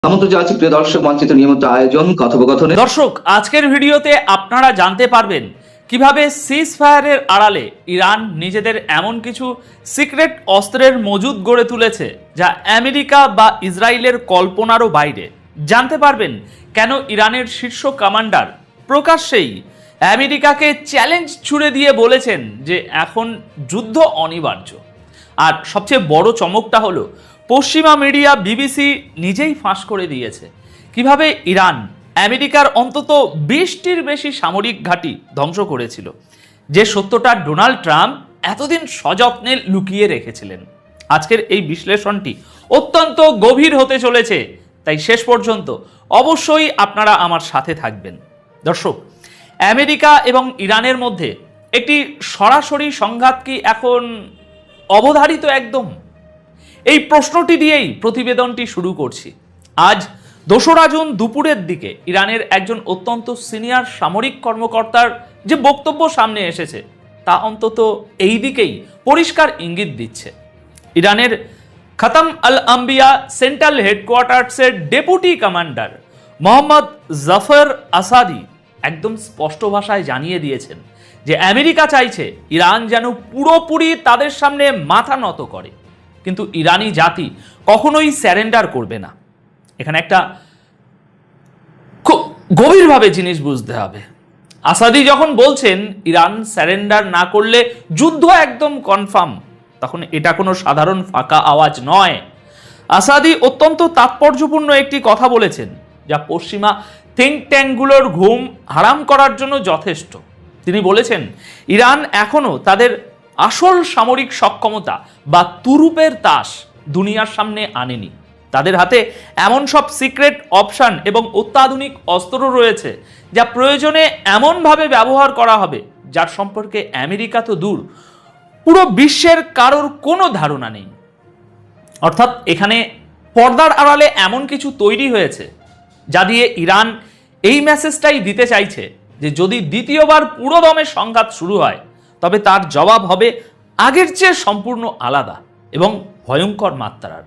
আমন্ত্রণ জানাচ্ছি প্রিয় দর্শক মঞ্চিত নিয়মিত আয়োজন কথোপকথনে। দর্শক, আজকের ভিডিওতে আপনারা জানতে পারবেন কিভাবে সিজ ফায়ারের আড়ালে ইরান নিজেদের এমন কিছু সিক্রেট অস্ত্রের মজুদ গড়ে তুলেছে যা আমেরিকা বা ইসরায়েলের কল্পনারও বাইরে। জানতে পারবেন কেন ইরানের শীর্ষ কমান্ডার প্রকাশ্যেই আমেরিকাকে চ্যালেঞ্জ ছুড়ে দিয়ে বলেছেন যে এখন যুদ্ধ অনিবার্য। আর সবচেয়ে বড় চমকটা হলো পশ্চিমা মিডিয়া বিবিসি নিজেই ফাঁস করে দিয়েছে কিভাবে ইরান আমেরিকার অন্তত 20টির বেশি সামরিক ঘাঁটি ধ্বংস করেছিল, যে সত্যটা ডোনাল্ড ট্রাম্প এতদিন সযত্নে লুকিয়ে রেখেছিলেন। আজকের এই বিশ্লেষণটি অত্যন্ত গভীর হতে চলেছে, তাই শেষ পর্যন্ত অবশ্যই আপনারা আমার সাথে থাকবেন। দর্শক, আমেরিকা এবং ইরানের মধ্যে একটি সরাসরি সংঘাত কি এখন অবধারিত একদম? এই প্রশ্নটি দিয়েই প্রতিবেদনটি শুরু করছি। আজ 2রা জুন দুপুরের দিকে ইরানের একজন অত্যন্ত সিনিয়র সামরিক কর্মকর্তার যে বক্তব্য সামনে এসেছে তা অন্তত এই দিকেই পরিষ্কার ইঙ্গিত দিচ্ছে। ইরানের খতম আল আম্বিয়া সেন্ট্রাল হেডকোয়ার্টার্সের deputy commander Mohammad Jafar Asadi একদম স্পষ্ট ভাষায় জানিয়ে দিয়েছেন যে আমেরিকা চাইছে ইরান যেন পুরোপুরি তাদের সামনে মাথা নত করে, কিন্তু ইরানি জাতি কখনোই স্যারেন্ডার করবে না। এখানে একটা খুব গভীরভাবে জিনিস বুঝতে হবে। আসাদি যখন বলছেন ইরান স্যারেন্ডার না করলে যুদ্ধ একদম কনফার্ম, তখন এটা কোনো সাধারণ ফাঁকা আওয়াজ নয়। আসাদি অত্যন্ত তাৎপর্যপূর্ণ একটি কথা বলেছেন যা পশ্চিমা থিঙ্ক ট্যাঙ্কগুলোর ঘুম হারাম করার জন্য যথেষ্ট। তিনি বলেছেন ইরান এখনো তাদের আসল সামরিক সক্ষমতা বা তুরুপের তাস দুনিয়ার সামনে আনেনি। তাদের হাতে এমন সব সিক্রেট অপশন এবং অত্যাধুনিক অস্ত্র রয়েছে যা প্রয়োজনে এমনভাবে ব্যবহার করা হবে যার সম্পর্কে আমেরিকা তো দূর, পুরো বিশ্বের কারোর কোনো ধারণা নেই। অর্থাৎ এখানে পর্দার আড়ালে এমন কিছু তৈরি হয়েছে যা দিয়ে ইরান এই মেসেজটাই দিতে চাইছে যে যদি দ্বিতীয়বার পুরোদমে সংঘাত শুরু হয় তবে তার জবাব হবে আগের চেয়ে সম্পূর্ণ আলাদা এবং ভয়ঙ্কর মাত্রার।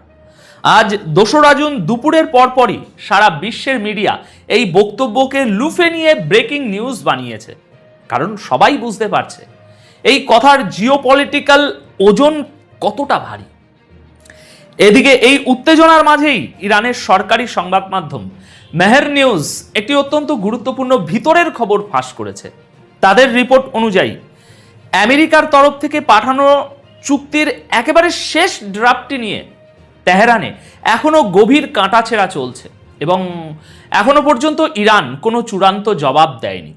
আজ 2রা জুন দুপুরের পরপরই সারা বিশ্বের মিডিয়া এই বক্তব্যকে লুফে নিয়ে ব্রেকিং নিউজ বানিয়েছে, কারণ সবাই বুঝতে পারছে এই কথার জিওপলিটিক্যাল ওজন কতটা ভারী। এদিকে এই উত্তেজনার মাঝেই ইরানের সরকারি সংবাদ মাধ্যম মেহের নিউজ একটি অত্যন্ত গুরুত্বপূর্ণ ভিতরের খবর ফাঁস করেছে। তাদের রিপোর্ট অনুযায়ী আমেরিকার তরফ থেকে পাঠানো চুক্তির একেবারে শেষ ড্রাফটটি নিয়ে তেহরানে এখনো গভীর কাঁটাছেঁড়া চলছে এবং এখনো পর্যন্ত ইরান কোনো চূড়ান্ত জবাব দেয়নি।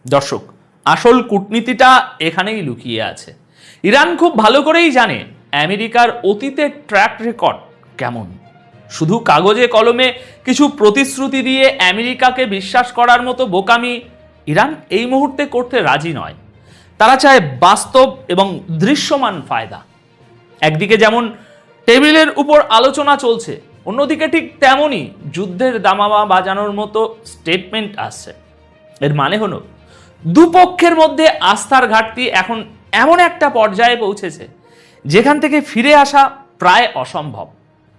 দর্শক, আসল কূটনীতিটা এখানেই লুকিয়ে আছে। ইরান খুব ভালো করেই জানে আমেরিকার অতীতের ট্র্যাক রেকর্ড কেমন। শুধু কাগজে কলমে কিছু প্রতিশ্রুতি দিয়ে আমেরিকাকে বিশ্বাস করার মতো বোকামি ইরান এই মুহূর্তে করতে রাজি নয়। তারা চায় বাস্তব এবং দৃশ্যমান ফায়দা। একদিকে যেমন টেবিলের উপর আলোচনা চলছে, অন্যদিকে ঠিক তেমনই যুদ্ধের দামামা বাজানোর মতো স্টেটমেন্ট আসছে। এর মানে হলো দুপক্ষের মধ্যে আস্থার ঘাটতি এখন এমন একটা পর্যায়ে পৌঁছেছে যেখান থেকে ফিরে আসা প্রায় অসম্ভব।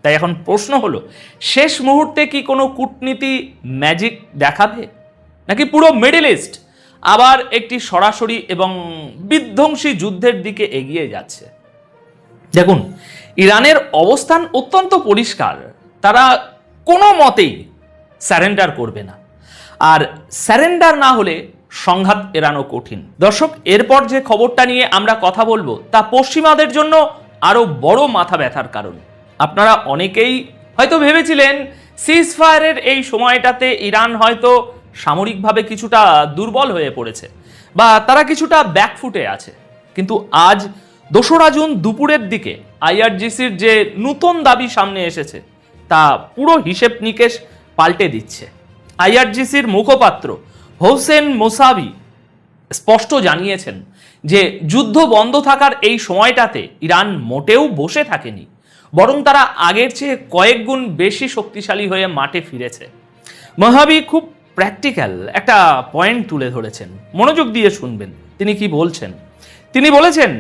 তাই এখন প্রশ্ন হলো, শেষ মুহূর্তে কি কোনো কূটনীতি ম্যাজিক দেখাবে, নাকি পুরো মিডল ইস্ট আবার একটি সরাসরি এবং বিধ্বংসী যুদ্ধের দিকে এগিয়ে যাচ্ছে? দেখুন, ইরানের অবস্থান অত্যন্ত পরিষ্কার। তারা কোনো মতেই স্যারেন্ডার করবে না, আর স্যারেন্ডার না হলে সংঘাত এড়ানো কঠিন। দর্শক, এরপর যে খবরটা নিয়ে আমরা কথা বলবো তা পশ্চিমাদের জন্য আরো বড় মাথা ব্যথার কারণ। আপনারা অনেকেই হয়তো ভেবেছিলেন সিজ ফায়ারের এই সময়টাতে ইরান হয়তো সামরিকভাবে কিছুটা দুর্বল হয়ে পড়েছে বা তারা কিছুটা ব্যাকফুটে আছে, কিন্তু আজ 2রা জুন দুপুরের দিকে আইআরজিসির যে নতুন দাবি সামনে এসেছে তা পুরো হিসেব নিকেশ পাল্টে দিচ্ছে। আইআরজিসির মুখপাত্র হোসেন মোসাবি স্পষ্ট জানিয়েছেন যে যুদ্ধ বন্ধ থাকার এই সময়টাতে ইরান মোটেও বসে থাকেনি, বরং তারা আগের চেয়ে কয়েক গুণ বেশি শক্তিশালী হয়ে মাঠে ফিরেছে। মোসাবি খুব প্র্যাকটিক্যাল একটা পয়েন্ট তুলে ধরেছেন, মনোযোগ দিয়ে শুনবেন তিনি কি বলছেন। তিনি বলেছেন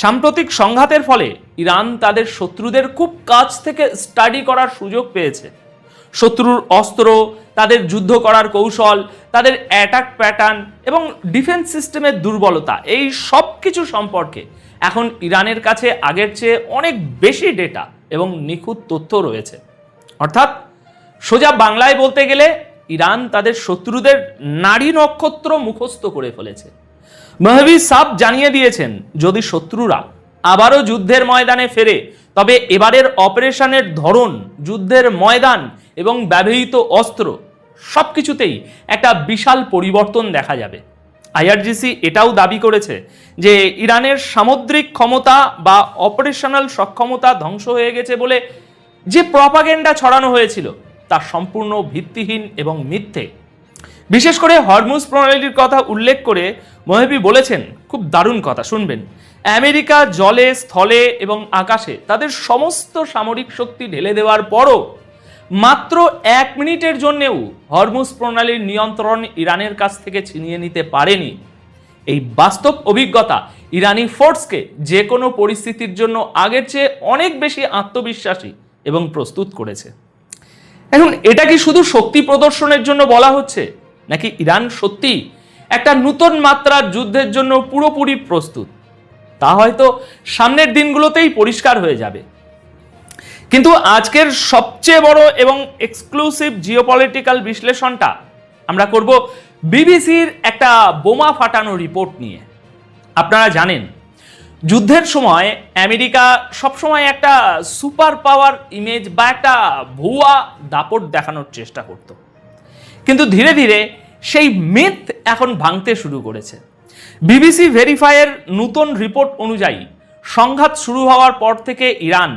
সাম্প্রতিক সংঘাতের ফলে ইরান তাদের শত্রুদের খুব কাছ থেকে স্টাডি করার সুযোগ পেয়েছে। শত্রুর অস্ত্র, তাদের যুদ্ধ করার কৌশল, তাদের অ্যাটাক প্যাটার্ন এবং ডিফেন্স সিস্টেমের দুর্বলতা, এই সব কিছু সম্পর্কে এখন ইরানের কাছে আগের চেয়ে অনেক বেশি ডেটা এবং নিখুঁত তথ্য রয়েছে। অর্থাৎ সোজা বাংলায় বলতে গেলে ইরান তাদের শত্রুদের নাড়ি নক্ষত্র মুখস্থ করে ফেলেছে। মেহবি সাব জানিয়ে দিয়েছেন, যদি শত্রুরা আবারও যুদ্ধের ময়দানে ফেরে তবে এবারের অপারেশনের ধরন, যুদ্ধের ময়দান এবং ব্যবহৃত অস্ত্র সবকিছুতেই একটা বিশাল পরিবর্তন দেখা যাবে। আইআরজিসি এটাও দাবি করেছে যে ইরানের সামুদ্রিক ক্ষমতা বা অপারেশনাল সক্ষমতা ধ্বংস হয়ে গেছে বলে যে প্রপাগেন্ডা ছড়ানো হয়েছিল তা সম্পূর্ণ ভিত্তিহীন এবং মিথ্যে। বিশেষ করে হরমুজ প্রণালীর কথা উল্লেখ করে মহেবি বলেছেন, খুব দারুণ কথা, শুনবেন, আমেরিকা জলে, স্থলে এবং আকাশে তাদের সমস্ত সামরিক শক্তি ঢেলে দেওয়ার পরও মাত্র 1 মিনিটের জন্যেও হরমুজ প্রণালীর নিয়ন্ত্রণ ইরানের কাছ থেকে ছিনিয়ে নিতে পারেনি। এই বাস্তব অভিজ্ঞতা ইরানি ফোর্সকে যে কোনো পরিস্থিতির জন্য আগের চেয়ে অনেক বেশি আত্মবিশ্বাসী এবং প্রস্তুত করেছে। এখন এটা কি শুধু শক্তি প্রদর্শনের জন্য বলা হচ্ছে, নাকি ইরান সত্যি একটা নতুন মাত্রার যুদ্ধের জন্য পুরোপুরি প্রস্তুত, তা হয়তো সামনের দিনগুলোতেই পরিষ্কার হয়ে যাবে। কিন্তু আজকের সবচেয়ে বড় এবং এক্সক্লুসিভ জিওপলিটিক্যাল বিশ্লেষণটা আমরা করব বিবিসির একটা বোমা ফাটানো রিপোর্ট নিয়ে। আপনারা জানেন, যুদ্ধের সময় আমেরিকা সবসময় একটা সুপার পাওয়ার ইমেজ বা একটা ভুয়া দাপট দেখানোর চেষ্টা করত, কিন্তু ধীরে ধীরে সেই মিথ এখন ভাঙতে শুরু করেছে। বিবিসি ভেরিফাইয়ের নতুন রিপোর্ট অনুযায়ী সংঘাত শুরু হওয়ার পর থেকে ইরান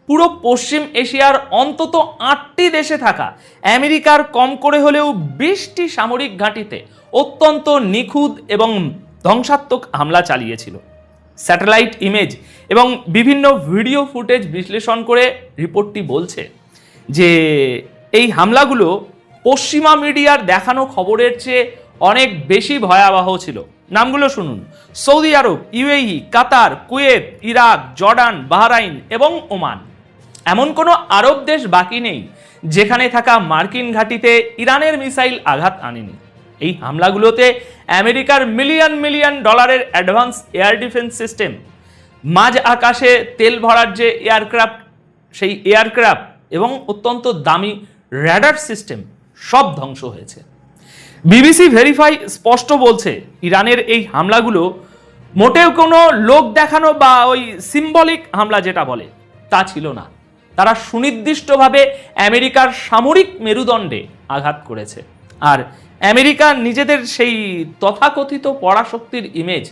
পুরো পশ্চিম এশিয়ার অন্তত 8টি দেশে থাকা আমেরিকার কম করে হলেও 20টি সামরিক ঘাঁটিতে অত্যন্ত নিখুঁত এবং ধ্বংসাত্মক হামলা চালিয়েছিল। স্যাটেলাইট ইমেজ এবং বিভিন্ন ভিডিও ফুটেজ বিশ্লেষণ করে রিপোর্টটি বলছে যে এই হামলাগুলো পশ্চিমা মিডিয়ার দেখানো খবরের চেয়ে অনেক বেশি ভয়াবহ ছিল। নামগুলো শুনুন: সৌদি আরব, ইউএই, কাতার, কুয়েত, ইরাক, জর্ডান, বাহরাইন এবং ওমান। এমন কোনো আরব দেশ বাকি নেই যেখানে থাকা মার্কিন ঘাঁটিতে ইরানের মিসাইল আঘাত আনেনি। এই হামলাগুলোতে আমেরিকার মিলিয়ন মিলিয়ন ডলারের অ্যাডভান্স এয়ার ডিফেন্স সিস্টেম, মাঝ আকাশে তেল ভরার যে এয়ারক্রাফট, সেই এয়ারক্রাফট এবং অত্যন্ত দামি র্যাডার সিস্টেম সব ধ্বংস হয়েছে। বিবিসি ভেরিফাই স্পষ্ট বলছে, ইরানের এই হামলাগুলো মোটেও কোনো লোক দেখানো বা ওই সিম্বলিক হামলা যেটা বলে তা ছিল না। তারা সুনির্দিষ্টভাবে আমেরিকার সামরিক মেরুদণ্ডে আঘাত করেছে। আর আমেরিকা নিজেদের সেই তথাকথিত পরাশক্তির ইমেজ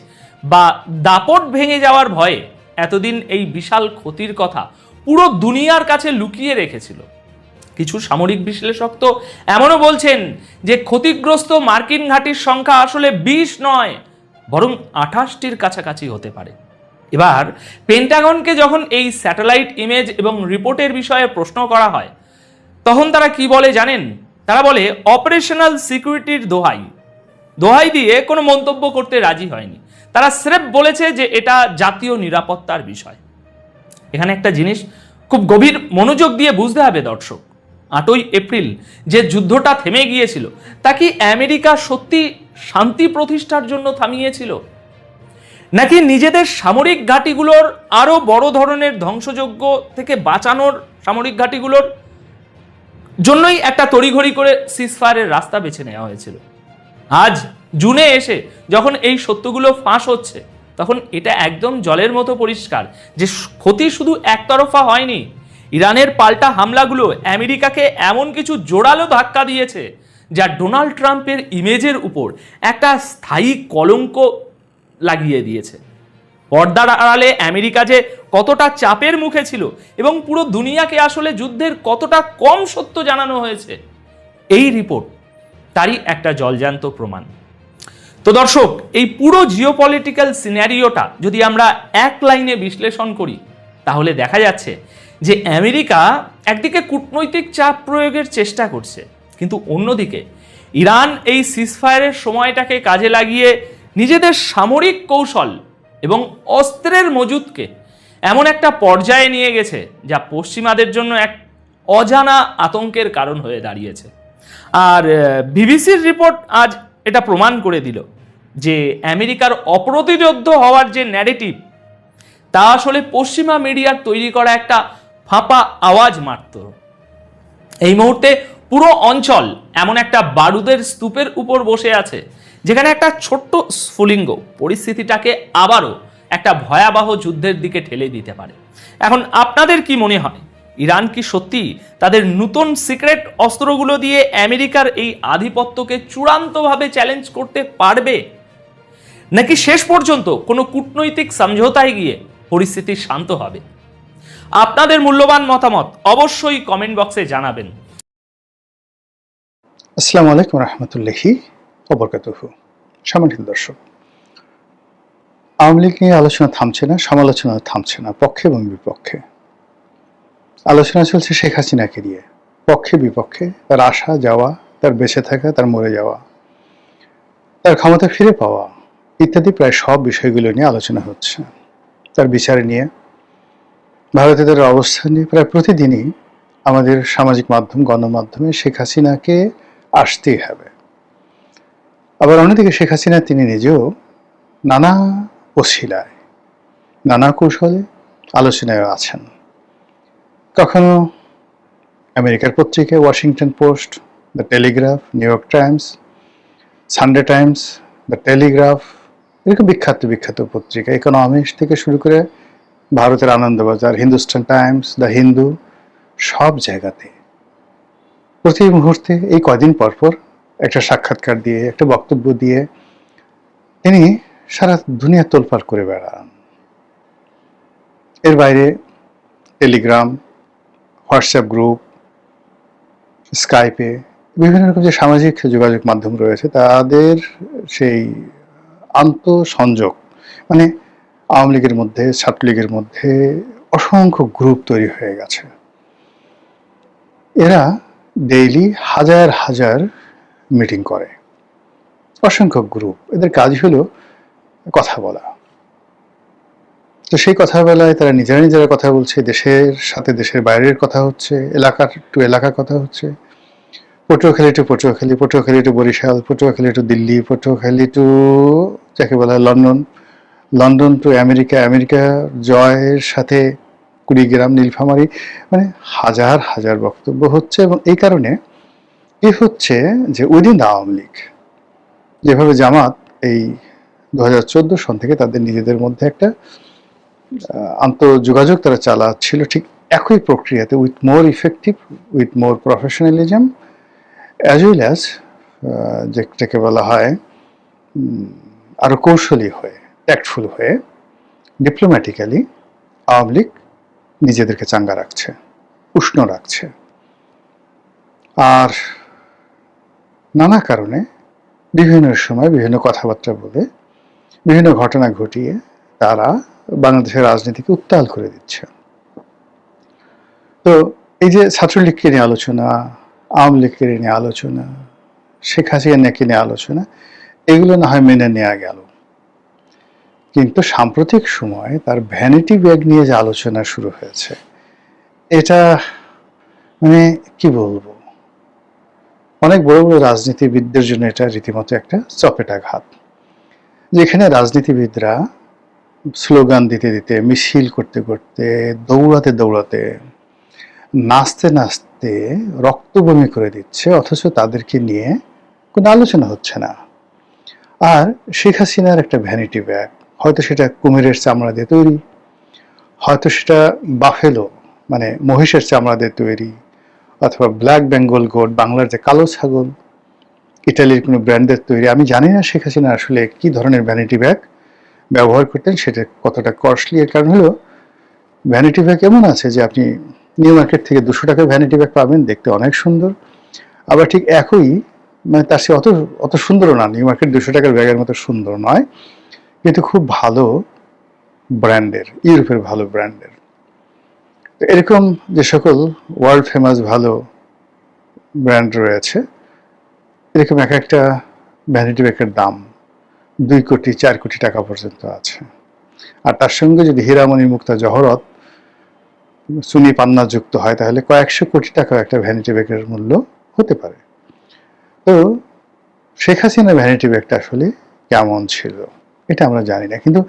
বা দাপট ভেঙে যাওয়ার ভয়ে এতদিন এই বিশাল ক্ষতির কথা পুরো দুনিয়ার কাছে লুকিয়ে রেখেছিল। কিছু সামরিক বিশ্লেষক তো এমনও বলছেন যে ক্ষতিগ্রস্ত মার্কিন ঘাঁটির সংখ্যা আসলে 20 নয়, বরং 28টির কাছাকাছি হতে পারে। এবার পেন্টাগনকে যখন এই স্যাটেলাইট ইমেজ এবং রিপোর্টের বিষয়ে প্রশ্ন করা হয়, তখন তারা কি বলে জানেন? তারা বলে অপারেশনাল সিকিউরিটির দোহাই দিয়ে কোনো মন্তব্য করতে রাজি হয়নি। তারা স্রেফ বলেছে যে এটা জাতীয় নিরাপত্তার বিষয়। এখানে একটা জিনিস খুব গভীর মনোযোগ দিয়ে বুঝতে হবে দর্শক, 8ই এপ্রিল যে যুদ্ধটা থেমে গিয়েছিল তা কি আমেরিকা সত্যি শান্তি প্রতিষ্ঠার জন্য থামিয়েছিল, নাকি নিজেদের সামরিক ঘাঁটিগুলোর আরো বড় ধরনের ধ্বংসযজ্ঞ থেকে বাঁচানোর সামরিক ঘাঁটিগুলোর জন্যই একটা তড়িঘড়ি করে সিজফায়ারের রাস্তা বেছে নেওয়া হয়েছিল? আজ জুনে এসে যখন এই সত্যগুলো ফাঁস হচ্ছে, তখন এটা একদম জলের মতো পরিষ্কার যে ক্ষতি শুধু একতরফা হয়নি। ইরানের পাল্টা হামলাগুলো আমেরিকাকে এমন কিছু জোরালো ধাক্কা দিয়েছে যা ডোনাল্ড ট্রাম্পের ইমেজের উপর একটা স্থায়ী কলঙ্ক লাগিয়ে দিয়েছে। পর্দার আড়ালে আমেরিকা যে কতটা চাপের মুখে ছিল এবং পুরো দুনিয়াকে আসলে যুদ্ধের কতটা কম সত্য জানানো হয়েছে, এই রিপোর্ট তারই একটা জলজ্যান্ত প্রমাণ। তো দর্শক, এই পুরো জিওপলিটিক্যাল সিনারিওটা যদি আমরা এক লাইনে বিশ্লেষণ করি, তাহলে দেখা যাচ্ছে যে আমেরিকা একদিকে কূটনৈতিক চাপ প্রয়োগের চেষ্টা করছে, কিন্তু অন্যদিকে ইরান এই সিজফায়ারের সময়টাকে কাজে লাগিয়ে নিজেদের সামরিক কৌশল এবং অস্ত্রের মজুদকে এমন একটা পর্যায়ে নিয়ে গেছে যা পশ্চিমাদের জন্য এক অজানা আতঙ্কের কারণ হয়ে দাঁড়িয়েছে। আর বিবিসির রিপোর্ট আজ এটা প্রমাণ করে দিল যে আমেরিকার অপ্রতিরোধ্য হওয়ার যে ন্যারেটিভ, তা আসলে পশ্চিমা মিডিয়ার তৈরি করা একটা ফাঁপা আওয়াজ মাত্র। এই মুহূর্তে পুরো অঞ্চল এমন একটা বারুদের স্তূপের উপর বসে আছে, যেখানে একটা ছোট্ট স্ফুলিঙ্গ পরিস্থিতিটাকে আবারও একটা ভয়াবহ যুদ্ধের দিকে ঠেলে দিতে পারে। এখন আপনাদের কি মনে হয়, ইরান কি সত্যি তাদের নতুন সিক্রেট অস্ত্রগুলো দিয়ে আমেরিকার এই আধিপত্যকে চূড়ান্তভাবে চ্যালেঞ্জ করতে পারবে, নাকি শেষ পর্যন্ত কোনো কূটনৈতিক সমঝোতায় গিয়ে পরিস্থিতি শান্ত হবে? আপনাদের মূল্যবান মতামত অবশ্যই কমেন্ট বক্সে জানাবেন। আসসালামু আলাইকুম রহমতুল্লাহি ওবরকাতুহু। সম্মানিত দর্শক, আওয়ামী লীগ নিয়ে আলোচনা থামছে না, সমালোচনা থামছে না, পক্ষে এবং বিপক্ষে আলোচনা চলছে শেখ হাসিনাকে নিয়ে, পক্ষে বিপক্ষে, তার আসা যাওয়া, তার বেঁচে থাকা, তার মরে যাওয়া, তার ক্ষমতা ফিরে পাওয়া ইত্যাদি প্রায় সব বিষয়গুলো নিয়ে আলোচনা হচ্ছে। তার বিচার নিয়ে, ভারতীয়দের অবস্থান নিয়ে প্রায় প্রতিদিনই আমাদের সামাজিক মাধ্যম, গণমাধ্যমে শেখ হাসিনাকে আসতেই হবে। আবার অন্যদিকে শেখ হাসিনা তিনি নিজেও নানা অছিলায়, নানা কৌশলে আলোচনায় আছেন। কখনো আমেরিকার পত্রিকায় Washington post, the Telegraph, new York Times, Sunday Times, the Telegraph, এরকম বিখ্যাত বিখ্যাত পত্রিকা, ইকোনমিক্স থেকে শুরু করে ভারতের আনন্দবাজার, হিন্দুস্তান টাইমস, দ্য হিন্দু, সব জায়গাতে প্রতি মুহূর্তে এই কয়দিন পরপর একটা সাক্ষাৎকার দিয়ে, একটা বক্তব্য দিয়ে তিনি সারা দুনিয়া তোলপাড় করে বেড়ান। এর বাইরে টেলিগ্রাম, হোয়াটসঅ্যাপ গ্রুপ, স্কাইপে, বিভিন্ন রকম যে সামাজিক যোগাযোগ মাধ্যম রয়েছে, তাদের সেই আন্তঃসংযোগ, মানে আওয়ামী লীগের মধ্যে, ছাত্রলীগের মধ্যে অসংখ্য গ্রুপ তৈরি হয়ে গেছে। এরা ডেইলি হাজার হাজার মিটিং করে, অসংখ্য গ্রুপ, এদের কাজ হলো কথা বলা। তো সেই কথা বলায় তারা নিজেরা নিজেরা কথা বলছে, দেশের সাথে দেশের বাইরের কথা হচ্ছে, এলাকার টু এলাকার কথা হচ্ছে, Patuakhali to Patuakhali, Patuakhali to Barishal, Patuakhali to Delhi, Patuakhali to যাকে বলা হয় London, London to America, America জয়ের সাথে কুড়িগ্রাম, নীলফামারী, মানে হাজার হাজার বক্তব্য হচ্ছে। এবং এই কারণে কি হচ্ছে যে উইদিন দ্য আওয়ামী লীগ, যেভাবে জামাত এই 2014 সন থেকে তাদের নিজেদের মধ্যে একটা আন্তঃযোগাযোগ তারা চালাচ্ছিল, ঠিক একই প্রক্রিয়াতে with more effective, with more professionalism, as well as যেটাকে বলা হয় আরো কৌশলী হয়ে, ট্যাক্টফুল হয়ে, ডিপ্লোম্যাটিক্যালি আওয়ামী লীগ নিজেদেরকে চাঙ্গা রাখছে, উষ্ণ রাখছে। আর নানা কারণে বিভিন্ন সময় বিভিন্ন কথাবার্তা বলে, বিভিন্ন ঘটনা ঘটিয়ে তারা বাংলাদেশের রাজনীতিকে উত্তাল করে দিচ্ছে। তো এই যে ছাত্রলীগকে নিয়ে আলোচনা, আওয়ামী লীগকে নিয়ে আলোচনা, শেখ হাসিনাকে নিয়ে আলোচনা, এগুলো না হয় মেনে নেওয়া গেল, কিন্তু সাম্প্রতিক সময়ে তার ভ্যানিটি ব্যাগ নিয়ে যে আলোচনা শুরু হয়েছে, এটা মানে কি বলবো, অনেক বড় বড় রাজনীতিবিদদের জন্য এটা রীতিমতো একটা চপেটাঘাত, যেখানে রাজনীতিবিদরা স্লোগান দিতে দিতে, মিছিল করতে করতে, দৌড়াতে দৌড়াতে, নাচতে নাচতে রক্তবমি করে দিচ্ছে, অথচ তাদেরকে নিয়ে কোনো আলোচনা হচ্ছে না। আর শেখ হাসিনার একটা ভ্যানিটি ব্যাগ, হয়তো সেটা কুমিরের চামড়া দিয়ে তৈরি, হয়তো সেটা বাফেলো মানে মহিষের চামড়া দিয়ে তৈরি, অথবা ব্ল্যাক বেঙ্গল গোট, বাংলার যে কালো ছাগল, ইটালির কোনো ব্র্যান্ডের তৈরি। আমি জানি না শেখ হাসিনা আসলে কি ধরনের ভ্যানিটি ব্যাগ ব্যবহার করতেন, সেটা কতটা কস্টলি। এর কারণ হলো ভ্যানিটি ব্যাগ এমন আছে যে আপনি নিউ মার্কেট থেকে 200 টাকার ভ্যানিটি ব্যাগ পাবেন, দেখতে অনেক সুন্দর, আবার ঠিক একই, মানে তার সে অত সুন্দরও না, নিউ মার্কেট 200 টাকার ব্যাগের মতো সুন্দর নয়, কিন্তু খুব ভালো ব্র্যান্ডের, ইউরোপের ভালো ব্র্যান্ডের। তো এরকম যে সকল ওয়ার্ল্ড ফেমাস ভালো ব্র্যান্ড রয়েছে, এরকম এক একটা ভ্যানিটি ব্যাগের দাম 2 কোটি 4 কোটি টাকা পর্যন্ত আছে। আর তার সঙ্গে যদি হীরামণি মুক্তা জহরত সুনি পান্না যুক্ত হয়, তাহলে কয়েকশো কোটি টাকা একটা ভ্যানিটি ব্যাগের মূল্য হতে পারে। তো শেখ হাসিনা ভ্যানিটি ব্যাগটা আসলে কেমন ছিল এটা আমরা জানি না, কিন্তু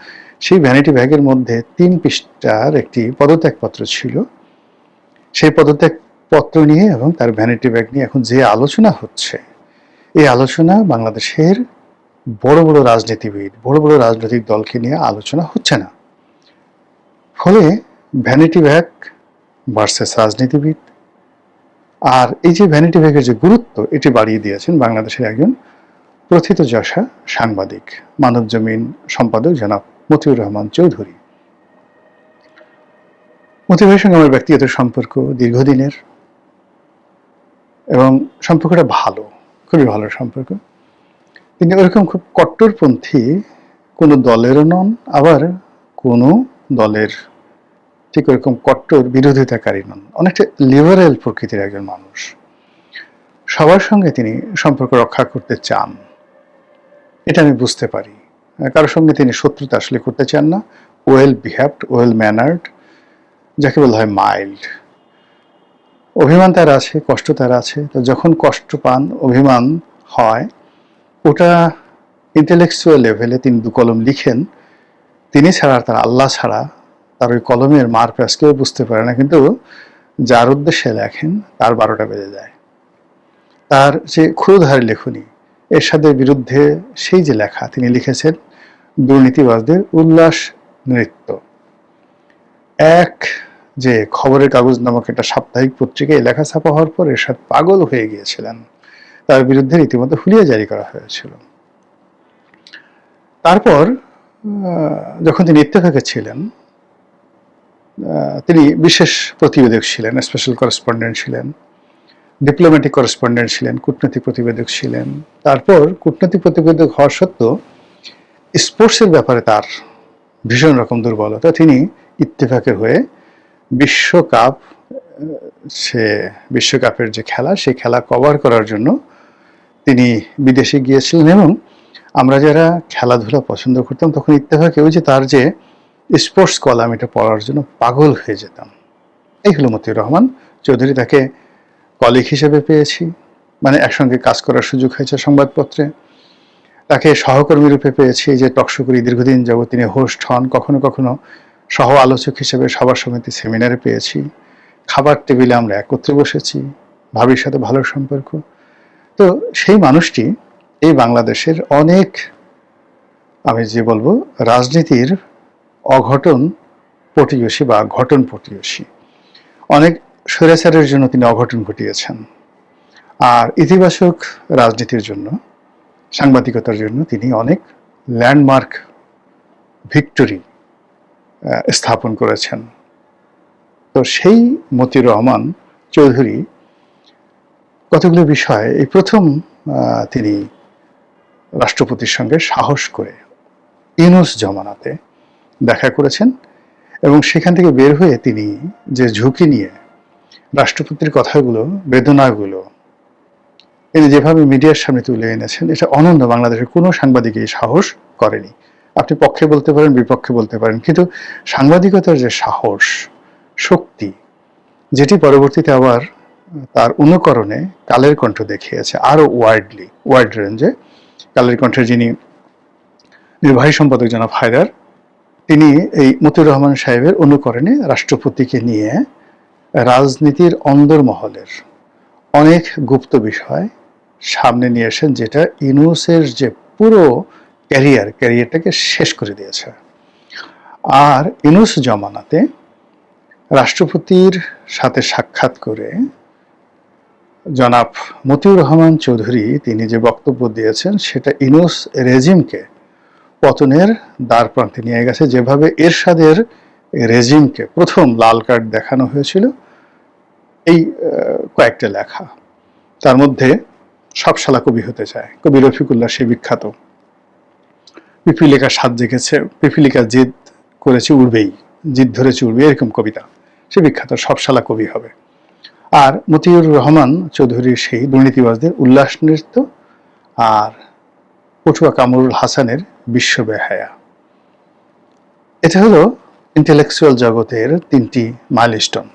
সেই ভ্যানিটি ব্যাগের মধ্যে 3 পৃষ্ঠার একটি পদত্যাগপত্র ছিল। সেই পদত্যাগপত্র নিয়ে এবং তার ভ্যানিটি ব্যাগ নিয়ে এখন যে আলোচনা হচ্ছে, এই আলোচনা বাংলাদেশের বড় বড় রাজনীতিবিদ, বড় বড় রাজনৈতিক দলকে নিয়ে আলোচনা হচ্ছে না। ফলে ভ্যানিটি ব্যাগ ভার্সেস রাজনীতিবিদ, আর এই যে ভ্যানিটি ব্যাগের যে গুরুত্ব, এটি বাড়িয়ে দিয়েছেন বাংলাদেশের একজন প্রথিতযশা সাংবাদিক, মানবজমিন সম্পাদক জনাব মতিউর রহমান চৌধুরী। মতি ভাইয়ের সঙ্গে আমার ব্যক্তিগত সম্পর্ক দীর্ঘদিনের, এবং সম্পর্কটা ভালো, খুবই ভালো সম্পর্ক। তিনি ওরকম খুব কট্টরপন্থী কোনো দলেরও নন, আবার কোনো দলের ঠিক ওরকম কট্টর বিরোধিতাকারী নন। অনেকটা লিবারেল প্রকৃতির একজন মানুষ। সবার সঙ্গে তিনি সম্পর্ক রক্ষা করতে চান, এটা আমি বুঝতে পারি। কারোর সঙ্গে তিনি শত্রুতা আসলে করতে চান না। ওয়েল বিহেভড, ওয়েল ম্যানার্ড, যাকে বলা হয় মাইল্ড। অভিমান তার আছে, কষ্ট তার আছে। তো যখন কষ্ট পান, অভিমান হয়, ওটা ইন্টেলেকচুয়াল লেভেলে তিনি 2 কলম লিখেন। তিনি ছাড়া, তার আল্লাহ ছাড়া তার ওই কলমের মার প্যাঁচ কেউ বুঝতে পারে না, কিন্তু যার উদ্দেশ্যে লেখেন তার 12টা বেজে যায়। তার যে ক্ষুরধার লেখনী, এরশাদের বিরুদ্ধে সেই যে লেখা তিনি লিখেছেন, দুর্নীতিবাজদের উল্লাস নৃত্য। এক যে খবরের কাগজ নামক একটা সাপ্তাহিক পত্রিকায় লেখা ছাপা হওয়ার পর এরশাদ পাগল হয়ে গিয়েছিলেন। তার বিরুদ্ধে রীতিমতো হুলিয়া জারি করা হয়েছিল। তারপর যখন তিনি ইত্তেফাকে ছিলেন, তিনি বিশেষ প্রতিবেদক ছিলেন, স্পেশাল করেসপন্ডেন্ট ছিলেন, ডিপ্লোম্যাটিক করেসপন্ডেন্ট ছিলেন, কূটনৈতিক প্রতিবেদক ছিলেন। তারপর কূটনৈতিক প্রতিবেদক হওয়ার সত্ত্বেও স্পোর্টসের ব্যাপারে তার ভীষণ রকম দুর্বলতা। তিনি ইত্তেফাকের হয়ে বিশ্বকাপের যে খেলা, সেই খেলা কভার করার জন্য তিনি বিদেশে গিয়েছিলেন, এবং আমরা যারা খেলাধুলা পছন্দ করতাম তখন ইত্তেফাকে ওই যে তার যে স্পোর্টস কলাম, এটা পড়ার জন্য পাগল হয়ে যেতাম। এই হলো মতিউর রহমান চৌধুরী। তাকে কলিগ হিসেবে পেয়েছি, মানে একসঙ্গে কাজ করার সুযোগ হয়েছে সংবাদপত্রে। তাকে সহকর্মী রূপে পেয়েছি, যে টকশো করি দীর্ঘদিন যাবত তিনি হোস্ট হন। কখনো কখনো সহ আলোচক হিসেবে সভা সমিতি সেমিনারে পেয়েছি। খাবার টেবিলে আমরা একত্রে বসেছি, ভাবির সাথে ভালো সম্পর্ক। তো সেই মানুষটি এই বাংলাদেশের অনেক, আমি যে বলবো, রাজনীতির অঘটন পটীয়সী বা ঘটন পটীয়সী, অনেক স্বৈরাচারের জন্য তিনি অঘটন ঘটিয়েছেন। আর ইতিবাচক রাজনীতির জন্য, সাংবাদিকতার জন্য তিনি অনেক ল্যান্ডমার্ক ভিক্টরি স্থাপন করেছেন। তো সেই মতিউর রহমান চৌধুরী কতগুলো বিষয়ে এই প্রথম তিনি রাষ্ট্রপতির সঙ্গে সাহস করে ইউনূস জমানাতে দেখা করেছেন, এবং সেখান থেকে বের হয়ে তিনি যে ঝুঁকি নিয়ে রাষ্ট্রপতির কথাগুলো, বেদনাগুলো তিনি যেভাবে মিডিয়ার সামনে তুলে এনেছেন, এটা অনন্য। বাংলাদেশের কোনো সাংবাদিকই সাহস করেনি। আপনি পক্ষে বলতে পারেন, বিপক্ষে বলতে পারেন, কিন্তু সাংবাদিকতার যে সাহস, শক্তি, যেটি পরবর্তীতে আবার তার অনুকরণে কালের কণ্ঠ দেখিয়েছে আরো ওয়াইড রেঞ্জে। কালের কণ্ঠের যিনি নির্বাহী সম্পাদক জনাব হায়দার, তিনি এই মতিউর রহমান সাহেবের অনুকরণে রাষ্ট্রপতিকে নিয়ে রাজনীতির অন্দরমহলের অনেক গুপ্ত বিষয় সামনে নিয়ে এসেছেন, যেটা ইউনূসের যে পুরো ক্যারিয়ারটাকে শেষ করে দিয়েছে। আর ইউনূস জমানাতে রাষ্ট্রপতির সাথে সাক্ষাৎ করে জনাব মতিউর রহমান চৌধুরী তিনি যে বক্তব্য দিয়েছেন, সেটা ইউনূস রেজিমকে পতনের দ্বার প্রান্তে নিয়ে গেছে। যেভাবে এরশাদের রেজিমকে প্রথম লাল কার্ড দেখানো হয়েছিল, এই কয়েকটা লেখা, তার মধ্যে সব শালা কবি হতে চায়, কবি রফিকুল্লাহ সে বিখ্যাত পিপিলিকা স্বাদ জেগেছে, পিপিলিকা জিদ করেছে উড়বেই, জিদ ধরেছে উড়বে, এরকম কবিতা, সে বিখ্যাত, সব শালা কবি হবে। আর মতিউর রহমান চৌধুরীর সেই দুর্নীতিবাজদের উল্লাস নৃত্য, আর পটুয়া কামরুল হাসানের বিশ্ব বেহায়া। এটা হলো ইন্টেলেকচুয়াল জগতের 3টি মাইলস্টোন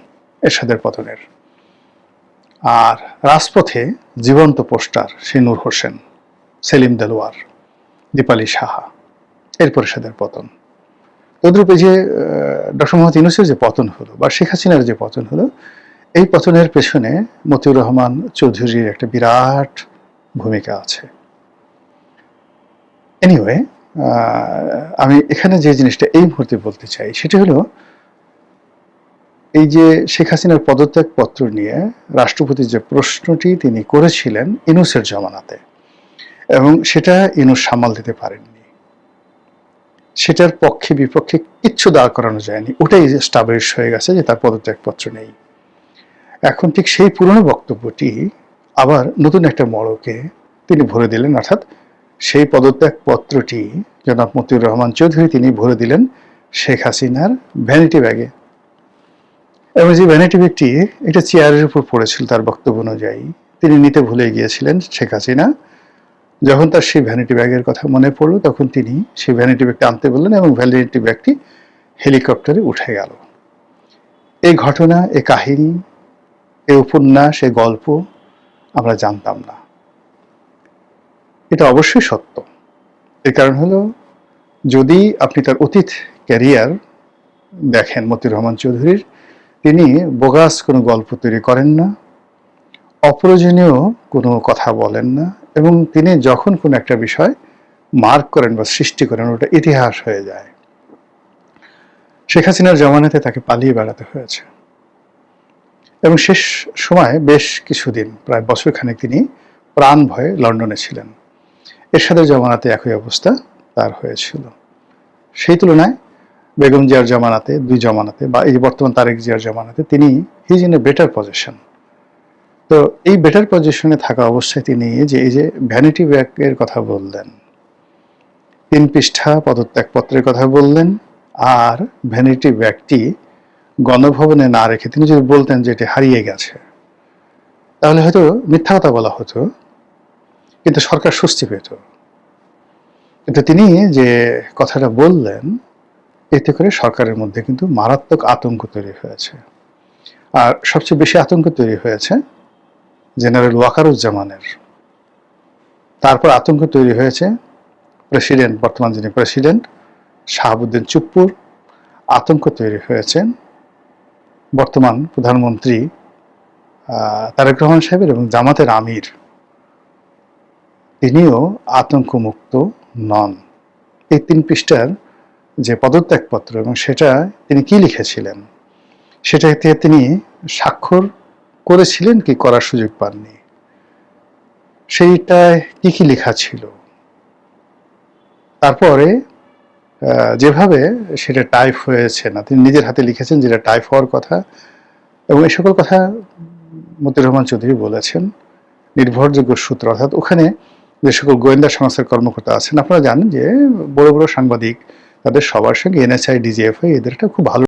এরশাদের পতনের। আর রাজপথে জীবন্ত পোস্টার সেই নূর হোসেন, সেলিম দেলোয়ার, দীপালি সাহা, এরপর এরশাদের পতন। তদ্রূপ এই যে ডক্টর মোহাম্মদ ইউনূসের যে পতন হলো বা শেখ হাসিনার যে পতন হলো, এই পতনের পেছনে মতিউর রহমান চৌধুরীর একটা বিরাট ভূমিকা আছে। এনিওয়ে, আমি এখানে যে জিনিসটা এই মুহূর্তে বলতে চাই সেটা হলো, এই যে শেখ হাসিনার পদত্যাগ পত্র নিয়ে রাষ্ট্রপতির যে প্রশ্নটি তিনি করেছিলেন ইউনূসের জমানাতে, এবং সেটা ইউনূস সামাল দিতে পারেননি, সেটার পক্ষে বিপক্ষে কিচ্ছু দাঁড় করানো যায়নি, ওটাই এস্টাবলিশ হয়ে গেছে যে তার পদত্যাগ পত্র নেই। এখন ঠিক সেই পুরনো বক্তব্যটি আবার নতুন একটা মোড়কে তিনি ভরে দিলেন, অর্থাৎ সেই পদত্যাগ পত্রটি জনাব মতিউর রহমান চৌধুরী তিনি ভরে দিলেন শেখ হাসিনার ভ্যানিটি ব্যাগে। এবং যে ভ্যানিটি ব্যাগটি এটা চেয়ারের উপর পড়েছিল তার বক্তব্য অনুযায়ী, তিনি নিতে ভুলে গিয়েছিলেন শেখ হাসিনা। যখন তার সেই ভ্যানিটি ব্যাগের কথা মনে পড়লো তখন তিনি সেই ভ্যানিটি ব্যাগটি আনতে বললেন এবং ভ্যানিটি ব্যাগটি হেলিকপ্টারে উঠে গেল। এই ঘটনা, এই কাহিনী, এই উপন্যাস, এই গল্প আমরা জানতাম না। এটা অবশ্যই সত্য। এর কারণ হলো, যদি আপনি তার অতীত ক্যারিয়ার দেখেন মতিউর রহমান চৌধুরীর, তিনি বোগাস কোনো গল্প তৈরি করেন না, অপ্রয়োজনীয় কোনো কথা বলেন না, এবং তিনি যখন কোনো একটা বিষয় মার্ক করেন বা সৃষ্টি করেন ওটা ইতিহাস হয়ে যায়। শেখ হাসিনার জমানাতে তাকে পালিয়ে বেড়াতে হয়েছে এবং শেষ সময় বেশ কিছুদিন, প্রায় বছরখানেক তিনি প্রাণ ভয়ে লন্ডনে ছিলেন। এরশাদের জমানাতে একই অবস্থা তার হয়েছিল। সেই তুলনায় বেগম জিয়ার জমানাতে, দুই জমানাতে, বা এই বর্তমান তারেক জিয়ার জমানাতে তিনি his in a better position. তো এই বেটার পজিশনে থাকা অবস্থায় তিনি যে এই যে ভ্যানিটি ব্যাগের কথা বললেন, 3 পৃষ্ঠা পদত্যাগপত্রের কথা বললেন, আর ভ্যানিটি ব্যাগটি গণভবনে না রেখে তিনি যদি বলতেন যে এটি হারিয়ে গেছে, তাহলে হয়তো মিথ্যা কথা বলা হতো, কিন্তু সরকার স্বস্তি পেত। কিন্তু তিনি যে কথাটা বললেন, এতে করে সরকারের মধ্যে কিন্তু মারাত্মক আতঙ্ক তৈরি হয়েছে। আর সবচেয়ে বেশি আতঙ্ক তৈরি হয়েছে জেনারেল ওয়াকারুজ্জামানের। তারপর আতঙ্ক তৈরি হয়েছে প্রেসিডেন্ট, বর্তমান যিনি প্রেসিডেন্ট শাহাবুদ্দিন চুপ্পুর। আতঙ্ক তৈরি হয়েছে বর্তমান প্রধানমন্ত্রী তারেক রহমান সাহেবের, এবং জামাতের আমির তিনিও আতঙ্কমুক্ত নন। এই 3 পৃষ্ঠার যে পদত্যাগপত্র, এবং সেটা তিনি কি লিখেছিলেন, সেটাতে তিনি স্বাক্ষর করেছিলেন কি করার সুযোগ পাননি, সেইটায় কি কি লেখা ছিল, তারপরে যেভাবে সেটা টাইপ হয়েছে না, তিনি নিজের হাতে লিখেছেন যেটা টাইপ হওয়ার কথা, এবং এই সকল কথা মতিউর রহমান চৌধুরী বলেছেন নির্ভরযোগ্য সূত্র, অর্থাৎ ওখানে যে সকল গোয়েন্দা সংস্থার কর্মকর্তা আছেন, আপনারা জানেন যে বড় বড় সাংবাদিক, তাদের সবার সঙ্গে NSI, DGFI এদের একটা খুব ভালো